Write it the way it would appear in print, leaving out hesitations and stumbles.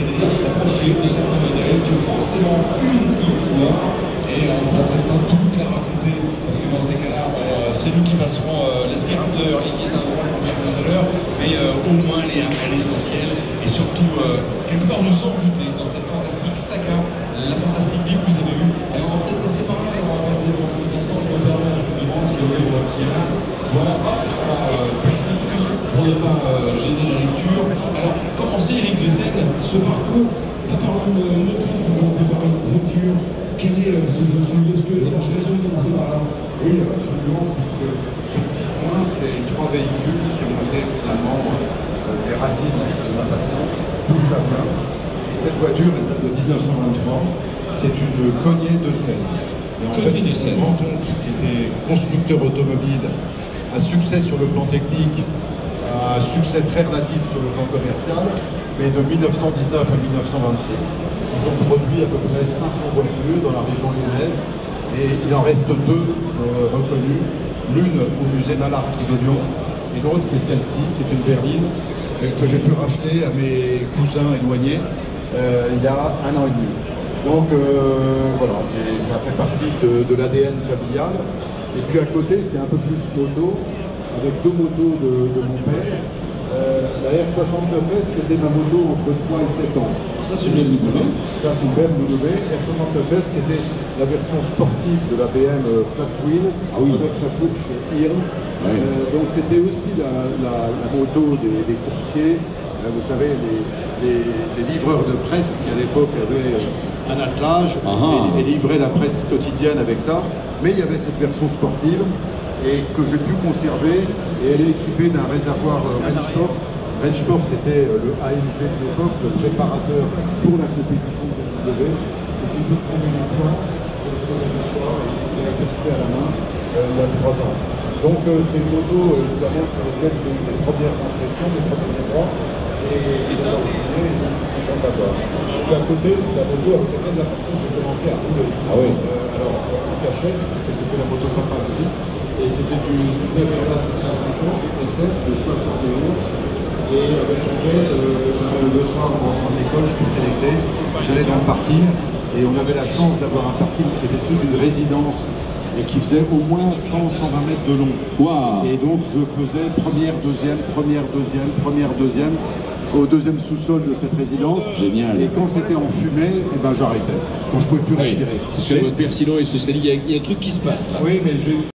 c'est-à-dire s'approcher de certains modèles qui ont forcément une histoire et on ne va peut-être pas toute la raconter parce que dans ces cas-là, c'est nous qui passerons l'aspirateur et qui est un droit pour tout à l'heure, mais au moins aller à l'essentiel et surtout quelque part nous envoûter dans cette fantastique saga, la fantastique vie que vous avez eue. Et on va peut-être passer par là, on va passer pour un petit instant, je me permets, je vous demande si vous voulez qui est là. Voilà, précis pour ne pas gêner la lecture. Alors, comment c'est Éric de Seine, ce parcours? Pas par de moto, pas par de voiture. Quel est ce véhicule? Est-ce que la chanson commencer par là? Oui, absolument, puisque ce petit coin, c'est 3 véhicules qui ont été finalement les racines de ma passion, d'où ça vient. Et cette voiture, elle date de 1923, c'est une Cognée de Seine. Et en fait, c'est mon grand-oncle qui était constructeur automobile, à succès sur le plan technique, à succès très relatif sur le plan commercial, mais de 1919 à 1926, ils ont produit à peu près 500 voitures dans la région lyonnaise. Et il en reste 2 reconnues, l'une au musée Malartre de Lyon et l'autre qui est celle-ci, qui est une berline que j'ai pu racheter à mes cousins éloignés il y a 1 an et demi. Donc voilà, ça fait partie de l'ADN familial. Et puis à côté, c'est un peu plus moto, avec 2 motos de mon père. La R69S, c'était ma moto entre 3 et 7 ans. Ça, c'est une BMW. Ça, c'est une BMW. R69S, qui était la version sportive de la BM Flat Wheel, avec sa fourche Ears. Oui. Donc, c'était aussi la moto des coursiers. Vous savez, les livreurs de presse qui, à l'époque, avaient un attelage et livraient la presse quotidienne avec ça. Mais il y avait cette version sportive et que j'ai pu conserver, et elle est équipée d'un réservoir Rennsport. Rennsport était le AMG de l'époque, le préparateur pour la compétition de BMW. Et j'ai pu prendre les points de ce réservoir, il a été fait à la main il y a 3 ans. Donc c'est une moto évidemment sur laquelle j'ai eu mes premières impressions, mes premiers endroits, et j'ai continué, et donc je suis content d'avoir. Donc à côté, c'est la moto avec laquelle là, par contre, j'ai commencé à rouler. Alors en cachette, puisque c'était la moto papa aussi. Et c'était une Nevera 750 SF de 71 et avec laquelle le soir en rentrant de l'école, je mettais les clés, j'allais dans le parking et on avait la chance d'avoir un parking qui était sous une résidence et qui faisait au moins 100-120 mètres de long. Wow. Et donc je faisais première, deuxième, au 2e sous-sol de cette résidence. Génial. Et quand c'était en fumée, eh ben, j'arrêtais. Quand je ne pouvais plus respirer. Parce que votre père, sinon, il se serait dit, il y a un truc qui se passe là. Oui, mais j'ai